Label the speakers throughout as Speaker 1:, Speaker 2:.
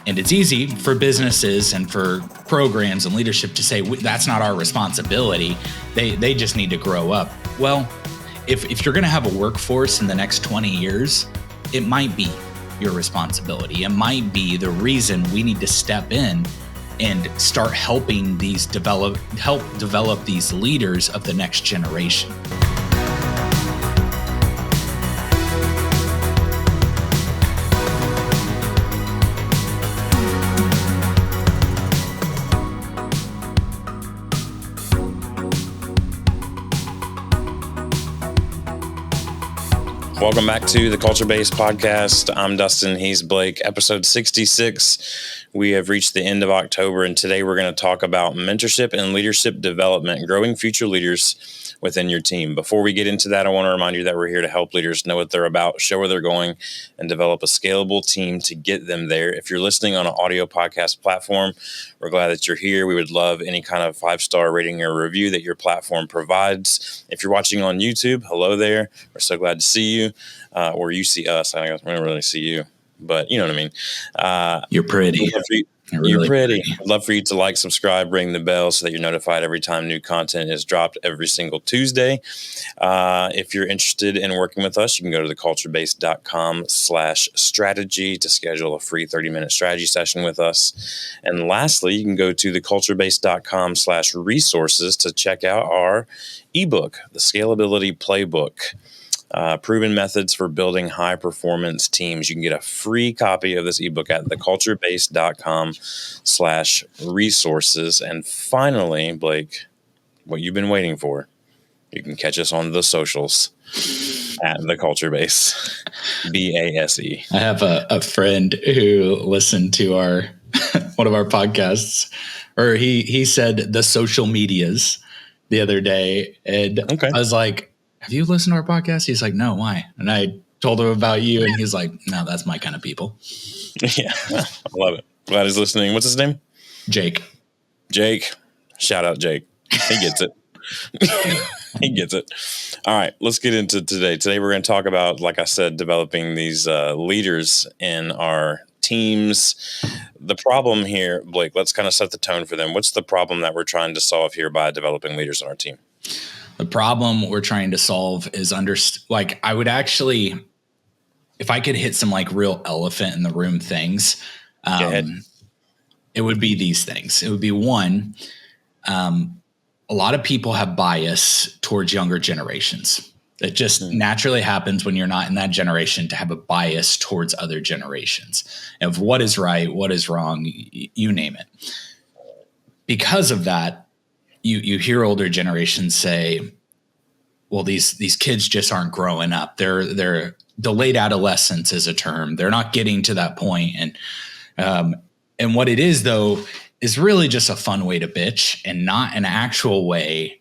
Speaker 1: And it's easy for businesses and for programs and leadership to say, that's not our responsibility. They just need to grow up. Well, if you're going to have a workforce in the next 20 years, it might be your responsibility. It might be the reason we need to step in and start helping help develop these leaders of the next generation.
Speaker 2: Welcome back to the Culture Based Podcast. I'm Dustin. He's Blake. Episode 66. We have reached the end of October, and today we're going to talk about mentorship and leadership development, growing future leaders within your team. Before we get into that, I want to remind you that we're here to help leaders know what they're about, show where they're going, and develop a scalable team to get them there. If you're listening on an audio podcast platform, we're glad that you're here. We would love any kind of 5-star rating or review that your platform provides. If you're watching on YouTube, hello there. We're so glad to see you. Or you see us. I guess we don't really see you, but you know what I mean.
Speaker 1: You're pretty.
Speaker 2: You're pretty. I'd love for you to like, subscribe, ring the bell so that you're notified every time new content is dropped every single Tuesday. If you're interested in working with us, you can go to theculturebase.com/strategy to schedule a free 30-minute strategy session with us. And lastly, you can go to theculturebase.com/resources to check out our ebook, The Scalability Playbook. Proven methods for building high performance teams. You can get a free copy of this ebook at theculturebase.com/resources. And finally, Blake, what you've been waiting for, you can catch us on the socials at the Culture Base, BASE.
Speaker 1: I have a friend who listened to one of our podcasts, or he said the social medias the other day. And okay. I was like, have you listened to our podcast? He's like, no, why? And I told him about you, and he's like, no, that's my kind of people.
Speaker 2: Yeah, I love it. Glad he's listening. What's his name?
Speaker 1: Jake.
Speaker 2: Shout out Jake. He gets it. He gets it. All right, let's get into today. Today we're going to talk about, like I said, developing these leaders in our teams. The problem here, Blake, let's kind of set the tone for them. What's the problem that we're trying to solve here by developing leaders in our team?
Speaker 1: The problem we're trying to solve is I would actually, if I could hit some like real elephant in the room things, it would be these things. It would be one, a lot of people have bias towards younger generations. It just naturally happens when you're not in that generation to have a bias towards other generations of what is right, what is wrong, you name it. Because of that, you hear older generations say, well, these kids just aren't growing up. They're delayed adolescence is a term. They're not getting to that point. And what it is, though, is really just a fun way to bitch and not an actual way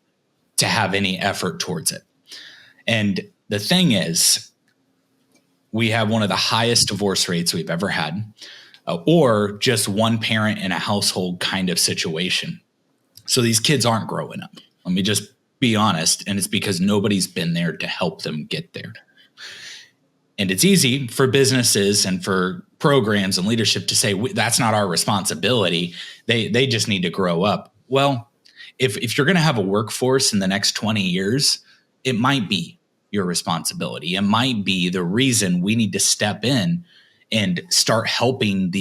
Speaker 1: to have any effort towards it. And the thing is, we have one of the highest divorce rates we've ever had, or just one parent in a household kind of situation. So these kids aren't growing up. Let me just be honest. And it's because nobody's been there to help them get there. And it's easy for businesses and for programs and leadership to say, that's not our responsibility. They just need to grow up. Well, if you're going to have a workforce in the next 20 years, it might be your responsibility. It might be the reason we need to step in and start helping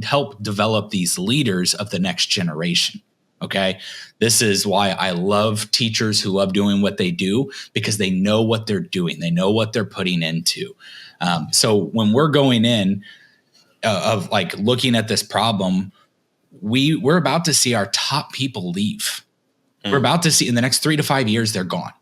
Speaker 1: help develop these leaders of the next generation. Okay. This is why I love teachers who love doing what they do, because they know what they're doing. They know what they're putting into. So when we're going in of like looking at this problem, we're about to see our top people leave. We're about to see in the next 3 to 5 years, they're gone.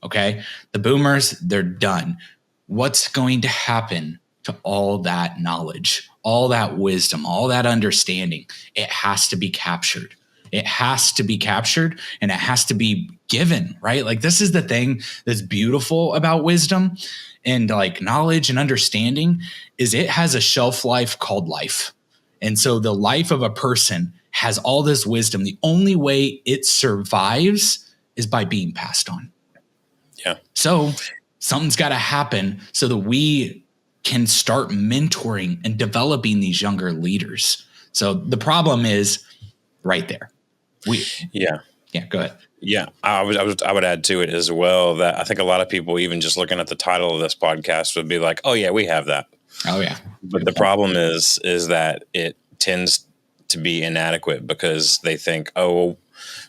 Speaker 1: Okay. The boomers, they're done. What's going to happen to all that knowledge, all that wisdom, all that understanding? It has to be captured. It has to be captured and it has to be given, right? Like this is the thing that's beautiful about wisdom and like knowledge and understanding is it has a shelf life called life. And so the life of a person has all this wisdom. The only way it survives is by being passed on.
Speaker 2: Yeah.
Speaker 1: So something's got to happen so that we can start mentoring and developing these younger leaders. So the problem is right there. Yeah, go ahead.
Speaker 2: Yeah, I would add to it as well that I think a lot of people, even just looking at the title of this podcast, would be like, "Oh yeah, we have that."
Speaker 1: Oh yeah.
Speaker 2: But the problem is that it tends to be inadequate because they think, "Oh,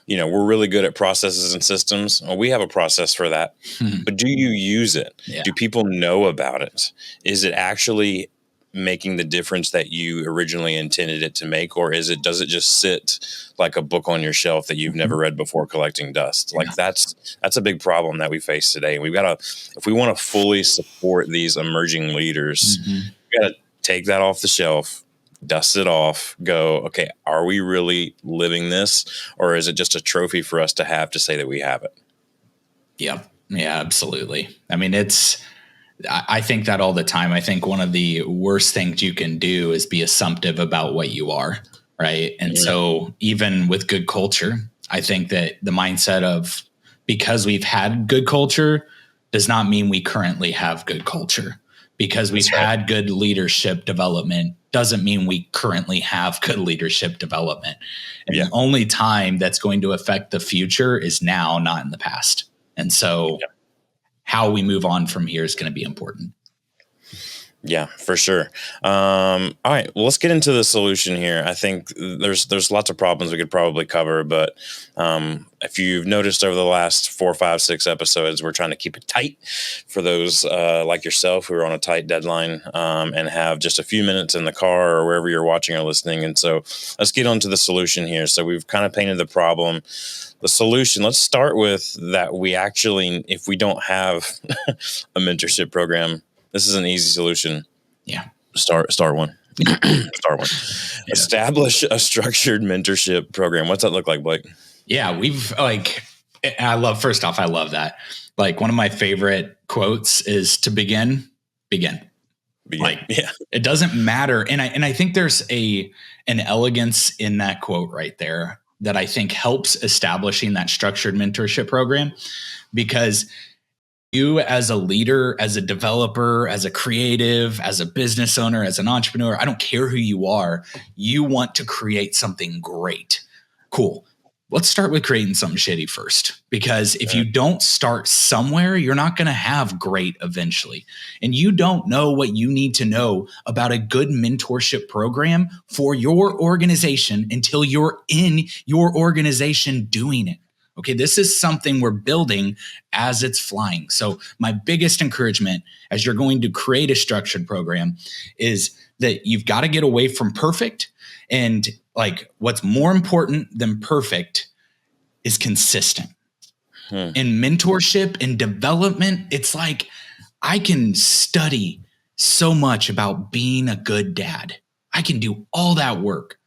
Speaker 2: we're really good at processes and systems. Well, we have a process for that." But do you use it?
Speaker 1: Yeah.
Speaker 2: Do people know about it? Is it actually making the difference that you originally intended it to make, or does it just sit like a book on your shelf that you've never read before, collecting dust? Like that's a big problem that we face today. And we've got to, if we want to fully support these emerging leaders, we got to take that off the shelf, dust it off, go, okay, are we really living this, or is it just a trophy for us to have to say that we have it?
Speaker 1: Yeah, absolutely. I mean, I think that all the time. I think one of the worst things you can do is be assumptive about what you are, right? And so even with good culture, I think that the mindset of, because we've had good culture does not mean we currently have good culture. Because we've had good leadership development doesn't mean we currently have good leadership development. And the only time that's going to affect the future is now, not in the past. And so how we move on from here is going to be important.
Speaker 2: Yeah, for sure. All right, well, let's get into the solution here. I think there's lots of problems we could probably cover, but if you've noticed over the last 4, 5, 6 episodes, we're trying to keep it tight for those like yourself who are on a tight deadline and have just a few minutes in the car or wherever you're watching or listening. And so let's get on to the solution here. So we've kind of painted the problem. The solution, let's start with that. We actually, if we don't have a mentorship program, this is an easy solution.
Speaker 1: Yeah.
Speaker 2: Start one. Start one. Yeah. Establish a structured mentorship program. What's that look like, Blake?
Speaker 1: Yeah, I love that. Like, one of my favorite quotes is to begin. Like, it doesn't matter. And I think there's an elegance in that quote right there that I think helps establishing that structured mentorship program, because you, as a leader, as a developer, as a creative, as a business owner, as an entrepreneur, I don't care who you are, you want to create something great. Cool. Let's start with creating something shitty first, because if you don't start somewhere, you're not going to have great eventually. And you don't know what you need to know about a good mentorship program for your organization until you're in your organization doing it. Okay, this is something we're building as it's flying. So my biggest encouragement as you're going to create a structured program is that you've got to get away from perfect. And like, what's more important than perfect is consistent. In mentorship and development, it's like, I can study so much about being a good dad. I can do all that work.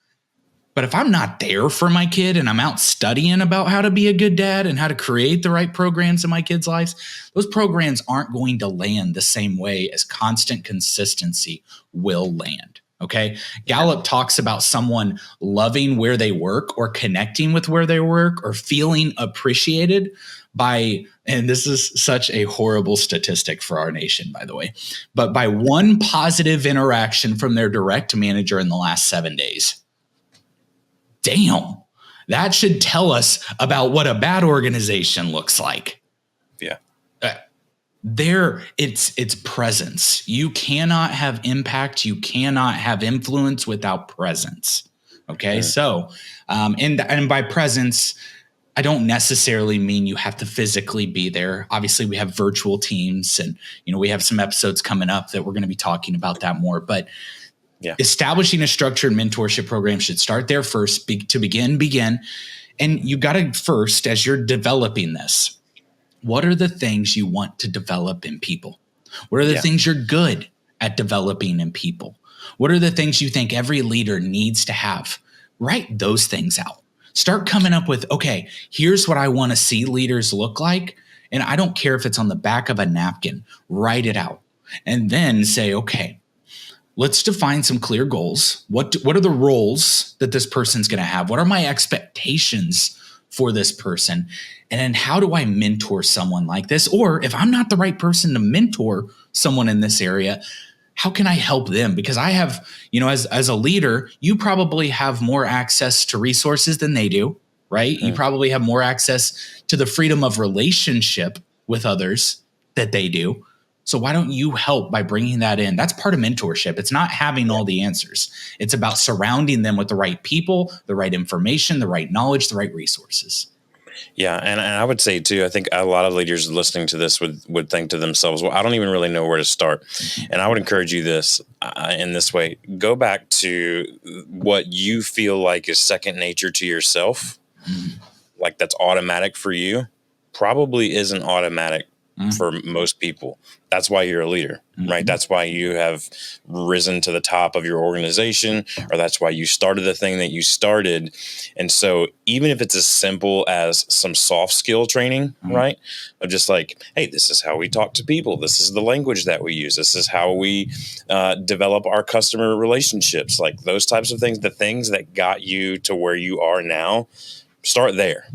Speaker 1: But if I'm not there for my kid and I'm out studying about how to be a good dad and how to create the right programs in my kids' lives, those programs aren't going to land the same way as constant consistency will land. Okay. Gallup talks about someone loving where they work or connecting with where they work or feeling appreciated by, and this is such a horrible statistic for our nation, by the way, but by one positive interaction from their direct manager in the last 7 days. Damn, that should tell us about what a bad organization looks like.
Speaker 2: Yeah.
Speaker 1: It's presence. You cannot have impact. You cannot have influence without presence. Okay. So, and by presence, I don't necessarily mean you have to physically be there. Obviously, we have virtual teams, and, we have some episodes coming up that we're going to be talking about that more, but establishing a structured mentorship program should start there first to begin. And you got to first, as you're developing this, what are the things you want to develop in people? What are the things you're good at developing in people? What are the things you think every leader needs to have? Write those things out. Start coming up with, okay, here's what I want to see leaders look like. And I don't care if it's on the back of a napkin, write it out. And then say, okay, let's define some clear goals. What are the roles that this person's going to have? What are my expectations for this person? And then how do I mentor someone like this? Or if I'm not the right person to mentor someone in this area, how can I help them? Because I have, as a leader, you probably have more access to resources than they do, right? You probably have more access to the freedom of relationship with others that they do. So why don't you help by bringing that in? That's part of mentorship. It's not having all the answers. It's about surrounding them with the right people, the right information, the right knowledge, the right resources.
Speaker 2: Yeah. And I would say too, I think a lot of leaders listening to this would think to themselves, well, I don't even really know where to start. And I would encourage you in this way, go back to what you feel like is second nature to yourself. Like that's automatic for you, probably isn't automatic for most people. That's why you're a leader, right? That's why you have risen to the top of your organization, or that's why you started the thing that you started. And so even if it's as simple as some soft skill training, right? Of just like, hey, this is how we talk to people. This is the language that we use. This is how we develop our customer relationships, like those types of things, the things that got you to where you are now, start there.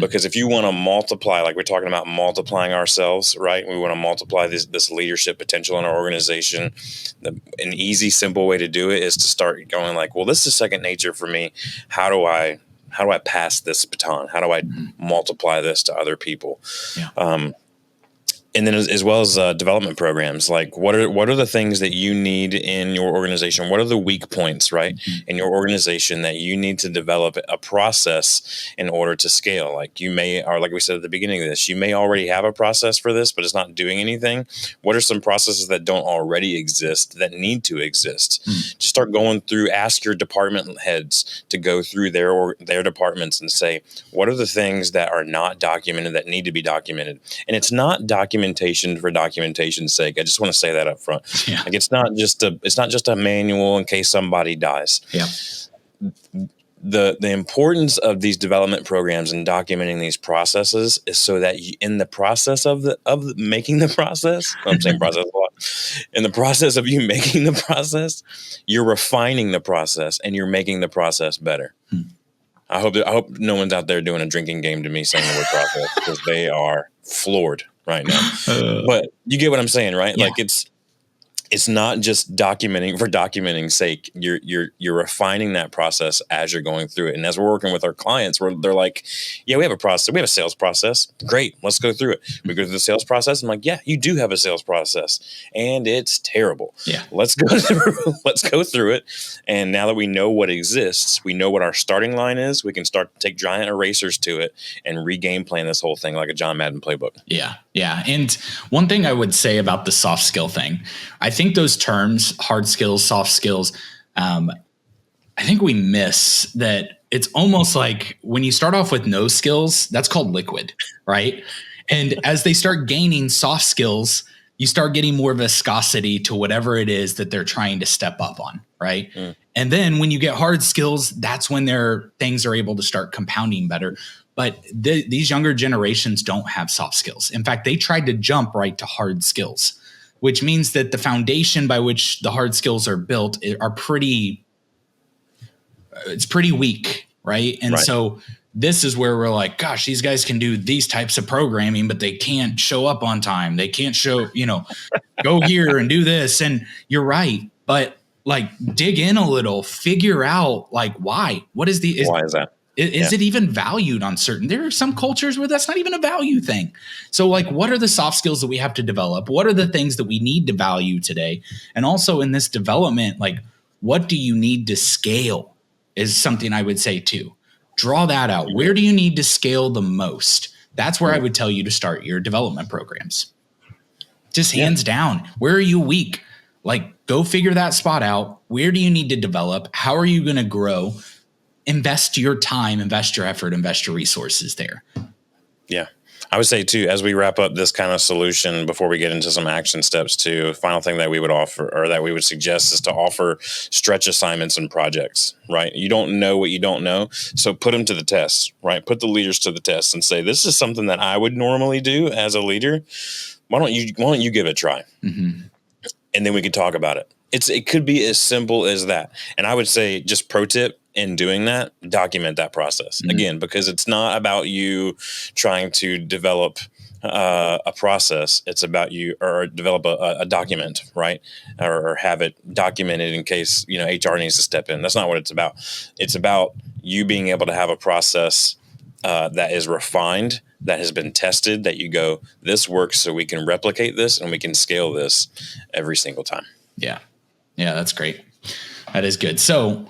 Speaker 2: Because if you want to multiply, like we're talking about multiplying ourselves, right? We want to multiply this leadership potential in our organization. An easy, simple way to do it is to start going like, well, this is second nature for me. How do I pass this baton? How do I multiply this to other people? Yeah. And then as well as development programs, like what are the things that you need in your organization? What are the weak points, right, in your organization that you need to develop a process in order to scale? Like like we said at the beginning of this, you may already have a process for this, but it's not doing anything. What are some processes that don't already exist that need to exist? Just start going through, ask your department heads to go through their departments and say, what are the things that are not documented that need to be documented? And it's not documentation for documentation's sake. I just want to say that up front. Yeah. Like it's not just a manual in case somebody dies. Yeah. The importance of these development programs and documenting these processes is so that in the process of making the process, I'm saying process a lot. In the process of you making the process, you're refining the process and you're making the process better. I hope no one's out there doing a drinking game to me saying the word process, because they are floored right now. But you get what I'm saying, right? Yeah. Like it's not just documenting for documenting's sake. You're refining that process as you're going through it. And as we're working with our clients, they're like, yeah, we have a process. We have a sales process. Great. Let's go through it. We go through the sales process. I'm like, yeah, you do have a sales process and it's terrible. Yeah. Let's go through it. And now that we know what exists, we know what our starting line is, we can start to take giant erasers to it and re-game plan this whole thing like a John Madden playbook.
Speaker 1: Yeah. Yeah. And one thing I would say about the soft skill thing, I think those terms, hard skills, soft skills, I think we miss that. It's almost like when you start off with no skills, that's called liquid, right? And as they start gaining soft skills, you start getting more viscosity to whatever it is that they're trying to step up on, right? And then when you get hard skills, that's when things are able to start compounding better. But these younger generations don't have soft skills. In fact, they tried to jump right to hard skills, which means that the foundation by which the hard skills are built are pretty weak, right? And so this is where we're like, gosh, these guys can do these types of programming, but they can't show up on time. They can't go here and do this. And you're right. But like dig in a little, figure out like why. Why is that? Is it even valued on certain? There are some cultures where that's not even a value thing. So like, what are the soft skills that we have to develop? What are the things that we need to value today? And also in this development, like what do you need to scale is something I would say too. Draw that out. Where do you need to scale the most? That's where I would tell you to start your development programs. Just hands down. Where are you weak? Like go figure that spot out. Where do you need to develop? How are you going to grow? Invest your time, invest your effort, invest your resources there.
Speaker 2: Yeah. I would say too, as we wrap up this kind of solution, before we get into some action steps too, final thing that we would offer or that we would suggest is to offer stretch assignments and projects, right? You don't know what you don't know. So put them to the test, right? Put the leaders to the test and say, this is something that I would normally do as a leader. Why don't you give it a try? And then we could talk about it. It could be as simple as that. And I would say just pro tip, in doing that, document that process again, because it's not about you trying to develop a process. It's about you, or develop a document, right? Or have it documented in case, HR needs to step in. That's not what it's about. It's about you being able to have a process that is refined, that has been tested, that you go, this works, so we can replicate this and we can scale this every single time.
Speaker 1: Yeah. Yeah, that's great. That is good. So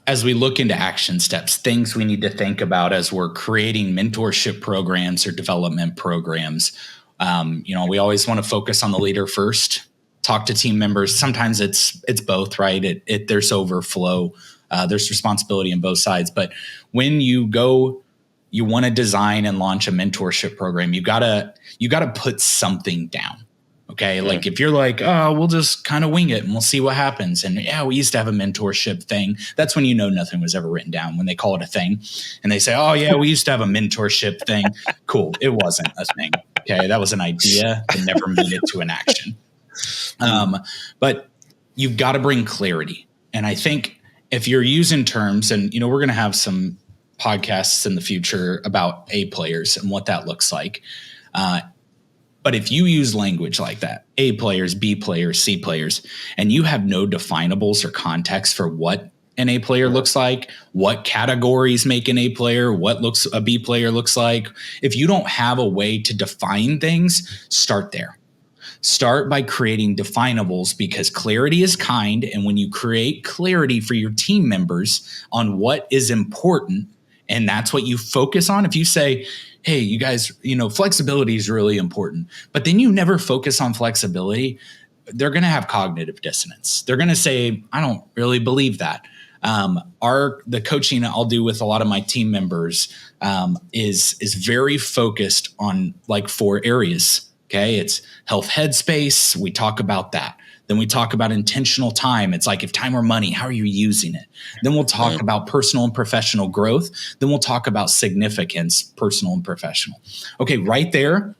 Speaker 1: as we look into action steps, things we need to think about as we're creating mentorship programs or development programs, we always want to focus on the leader first, talk to team members. Sometimes it's both, right? There's overflow, there's responsibility on both sides. But when you want to design and launch a mentorship program, you gotta put something down. Okay. Like if you're like, oh, we'll just kind of wing it and we'll see what happens. And yeah, we used to have a mentorship thing. That's when nothing was ever written down, when they call it a thing. And they say, oh yeah, we used to have a mentorship thing. Cool. It wasn't a thing. Okay. That was an idea that never made it to an action. But you've got to bring clarity. And I think if you're using terms, and we're going to have some podcasts in the future about A players and what that looks like. But if you use language like that, A players, B players, C players, and you have no definables or context for what an A player looks like, what categories make an A player, what a B player looks like, if you don't have a way to define things, start there. Start by creating definables, because clarity is kind. And when you create clarity for your team members on what is important, and that's what you focus on. If you say, hey, you guys, flexibility is really important, but then you never focus on flexibility, they're going to have cognitive dissonance. They're going to say, I don't really believe that. The coaching I'll do with a lot of my team members is very focused on like 4 areas. Okay. It's health headspace. We talk about that. Then we talk about intentional time. It's like, if time were money, how are you using it? Then we'll talk about personal and professional growth. Then we'll talk about significance, personal and professional. Okay, right there,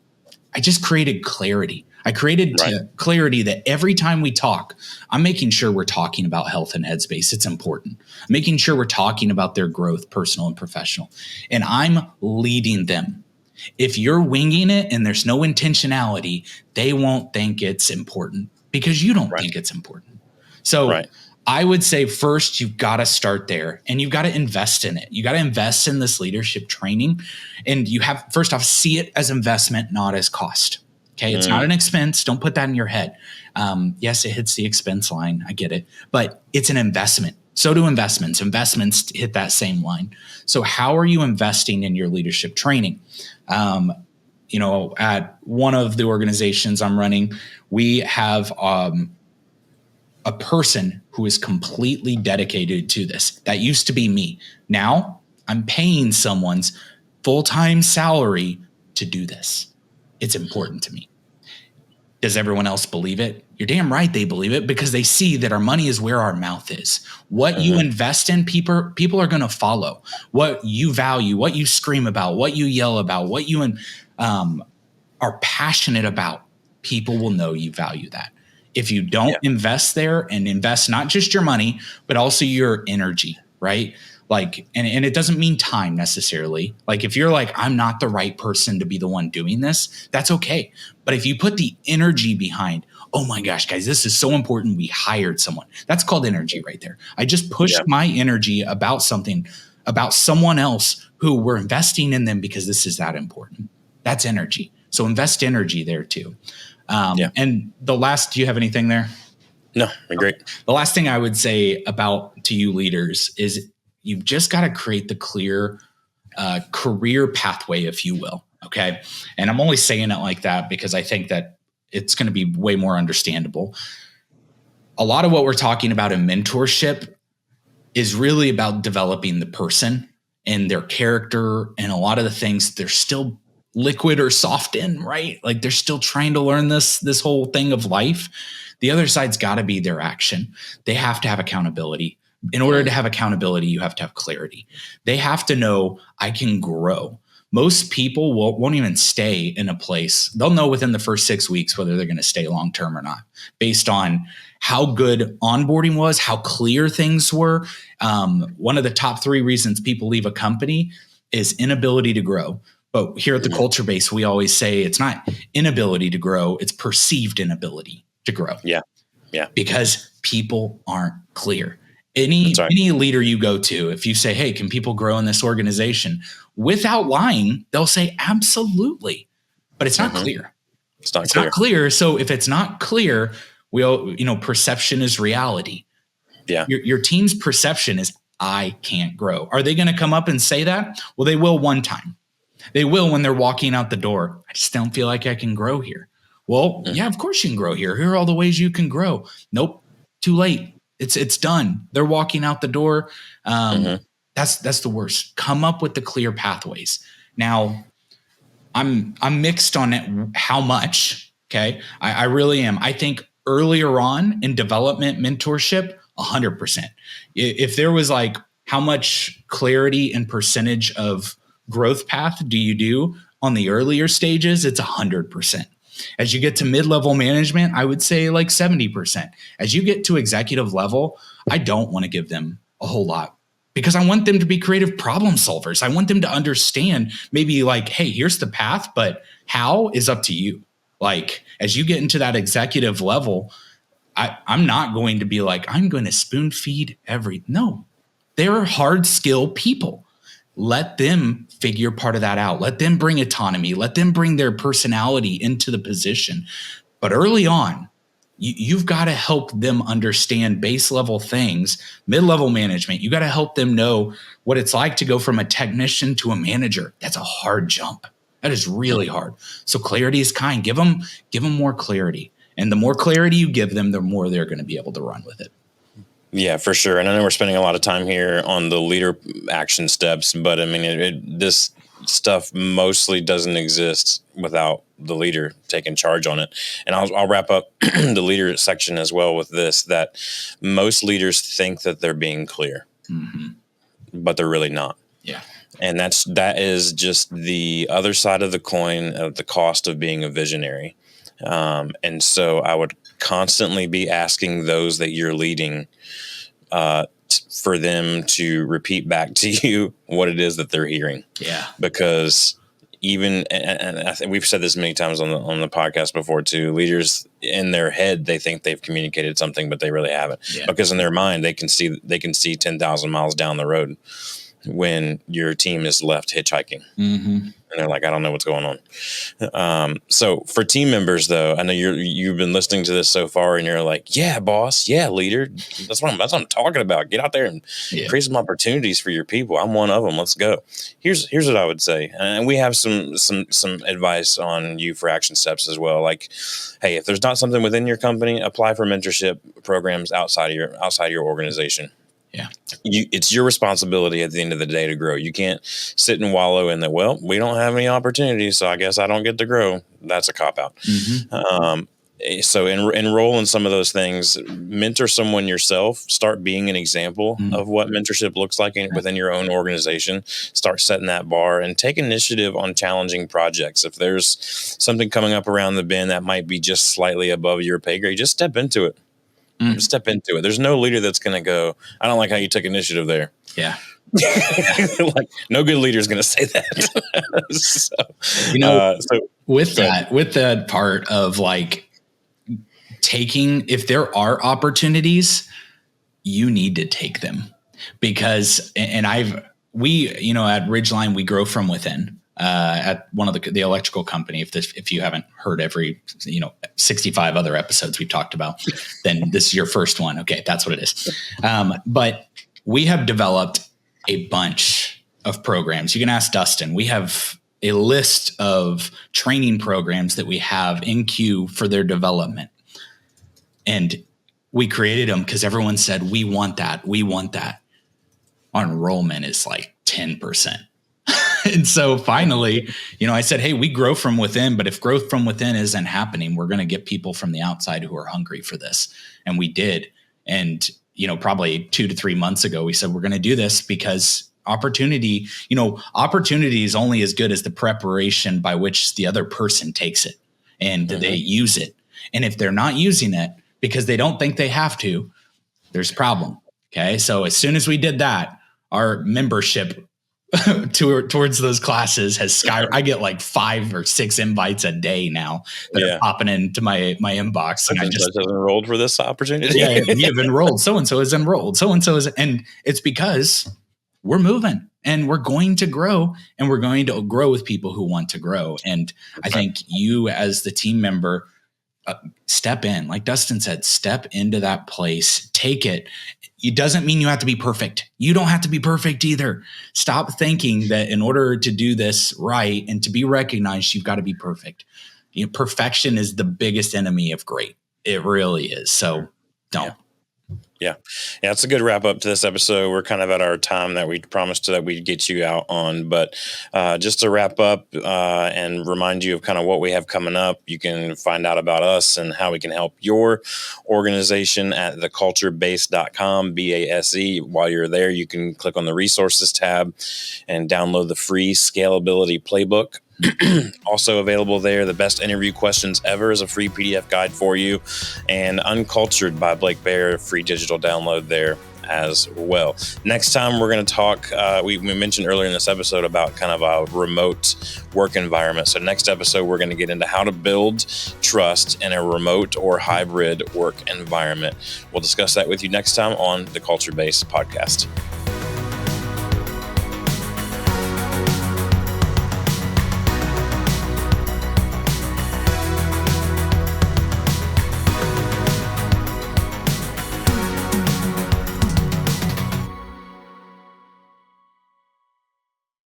Speaker 1: I just created clarity. I created clarity that every time we talk, I'm making sure we're talking about health and headspace. It's important. I'm making sure we're talking about their growth, personal and professional. And I'm leading them. If you're winging it and there's no intentionality, they won't think it's important, because you don't think it's important. So I would say first, you've got to start there, and you've got to invest in it. You got to invest in this leadership training, and you have, first off, see it as investment, not as cost. Okay. It's not an expense. Don't put that in your head. Yes, it hits the expense line. I get it, but it's an investment. So do investments. Investments hit that same line. So how are you investing in your leadership training? At one of the organizations I'm running, we have a person who is completely dedicated to this. That used to be me. Now I'm paying someone's full-time salary to do this. It's important to me. Does everyone else believe it? You're damn right they believe it, because they see that our money is where our mouth is. What you invest in, people are going to follow. What you value, what you scream about, what you yell about, what you are passionate about, people will know you value that. If you don't invest there, and invest not just your money, but also your energy, right? Like, and it doesn't mean time necessarily. Like, if you're like, I'm not the right person to be the one doing this, that's okay. But if you put the energy behind, oh my gosh, guys, this is so important, we hired someone. That's called energy right there. I just pushed my energy about something, about someone else who we're investing in them because this is that important. That's energy. So invest energy there too. And the last, do you have anything there?
Speaker 2: No, great.
Speaker 1: The last thing I would say to you leaders is, you've just got to create the clear career pathway, if you will. Okay. And I'm only saying it like that because I think that it's going to be way more understandable. A lot of what we're talking about in mentorship is really about developing the person and their character, and a lot of the things they're still liquid or soft in, right? Like, they're still trying to learn this whole thing of life. The other side's got to be their action. They have to have accountability. In order to have accountability, you have to have clarity. They have to know, I can grow. Most people won't even stay in a place. They'll know within the first 6 weeks whether they're going to stay long-term or not, based on how good onboarding was, how clear things were. One of the top 3 reasons people leave a company is inability to grow. But here at the Culture Base, we always say it's not inability to grow, it's perceived inability to grow.
Speaker 2: Yeah.
Speaker 1: Because people aren't clear. Any leader you go to, if you say, hey, can people grow in this organization? Without lying, they'll say absolutely. But it's not clear.
Speaker 2: It's not
Speaker 1: clear. So if it's not clear, perception is reality.
Speaker 2: Yeah.
Speaker 1: Your team's perception is, I can't grow. Are they going to come up and say that? Well, they will one time. They will when they're walking out the door. I just don't feel like I can grow here. Well, yeah, of course you can grow here. Here are all the ways you can grow. Nope, too late. It's done. They're walking out the door. That's the worst. Come up with the clear pathways. Now, I'm mixed on it, how much. Okay, I really am. I think earlier on in development mentorship, 100%. If there was like, how much clarity and percentage of growth path do you do on the earlier stages? It's 100%. As you get to mid-level management, I would say like 70%. As you get to executive level, I don't want to give them a whole lot because I want them to be creative problem solvers. I want them to understand maybe like, hey, here's the path, but how is up to you. Like as you get into that executive level, I'm not going to be like, I'm going to spoon feed no, they're hard skill people. Let them figure part of that out. Let them bring autonomy. Let them bring their personality into the position. But early on, you've got to help them understand base level things, mid-level management. You got to help them know what it's like to go from a technician to a manager. That's a hard jump. That is really hard. So clarity is kind. Give them more clarity. And the more clarity you give them, the more they're going to be able to run with it.
Speaker 2: Yeah, for sure. And I know we're spending a lot of time here on the leader action steps, but I mean, this stuff mostly doesn't exist without the leader taking charge on it. And I'll wrap up the leader section as well with this, that most leaders think that they're being clear, but they're really not.
Speaker 1: Yeah.
Speaker 2: And that is just the other side of the coin of the cost of being a visionary. And so I would constantly be asking those that you're leading for them to repeat back to you what it is that they're hearing.
Speaker 1: Yeah.
Speaker 2: Because even, and I think we've said this many times on the podcast before too, leaders in their head, they think they've communicated something, but they really haven't. Yeah. Because in their mind, they can see 10,000 miles down the road when your team is left hitchhiking. And they're like, I don't know what's going on. So for team members, though, I know you've been listening to this so far, and you're like, yeah, boss, yeah, leader. That's what I'm talking about. Get out there and create some opportunities for your people. I'm one of them. Let's go. Here's what I would say, and we have some advice on you for action steps as well. Like, hey, if there's not something within your company, apply for mentorship programs outside of your organization.
Speaker 1: Yeah.
Speaker 2: It's your responsibility at the end of the day to grow. You can't sit and wallow in that, well, we don't have any opportunities, so I guess I don't get to grow. That's a cop-out. So enroll in some of those things. Mentor someone yourself. Start being an example of what mentorship looks like within your own organization. Start setting that bar and take initiative on challenging projects. If there's something coming up around the bend that might be just slightly above your pay grade, just step into it. Just step into it. There's no leader that's going to go, I don't like how you took initiative there.
Speaker 1: Yeah.
Speaker 2: Like no good leader is going to say that.
Speaker 1: With that part of like taking, if there are opportunities, you need to take them because, at Ridgeline, we grow from within. At one of the electrical company, if you haven't heard every 65 other episodes we've talked about, then this is your first one. Okay, that's what it is. But we have developed a bunch of programs. You can ask Dustin. We have a list of training programs that we have in queue for their development, and we created them because everyone said we want that. We want that. Our enrollment is like 10%. And so finally, I said, hey, we grow from within, but if growth from within isn't happening, we're going to get people from the outside who are hungry for this. And we did. And, probably 2 to 3 months ago, we said, we're going to do this because opportunity is only as good as the preparation by which the other person takes it and they use it. And if they're not using it because they don't think they have to, there's a problem. Okay. So as soon as we did that, our membership towards those classes has skyrocketed. I get like 5 or 6 invites a day now that are popping into my inbox.
Speaker 2: And I just enrolled for this opportunity.
Speaker 1: Yeah, we have enrolled. So-and-so is enrolled. So-and-so is, and it's because we're moving and we're going to grow, and we're going to grow with people who want to grow. And I think you as the team member, step in, like Dustin said, step into that place, take it. It doesn't mean you have to be perfect. You don't have to be perfect either. Stop thinking that in order to do this right and to be recognized, you've got to be perfect. Perfection is the biggest enemy of great. It really is. So don't.
Speaker 2: Yeah, it's a good wrap up to this episode. We're kind of at our time that we promised that we'd get you out on, but just to wrap up and remind you of kind of what we have coming up, you can find out about us and how we can help your organization at theculturebase.com, BASE. While you're there, you can click on the resources tab and download the free scalability playbook. Also available there, the best interview questions ever is a free PDF guide for you, and Uncultured by Blake Bear, free digital download there as well. Next time we're going to talk, we mentioned earlier in this episode about kind of a remote work environment. So next episode, we're going to get into how to build trust in a remote or hybrid work environment. We'll discuss that with you next time on the Culture Base podcast.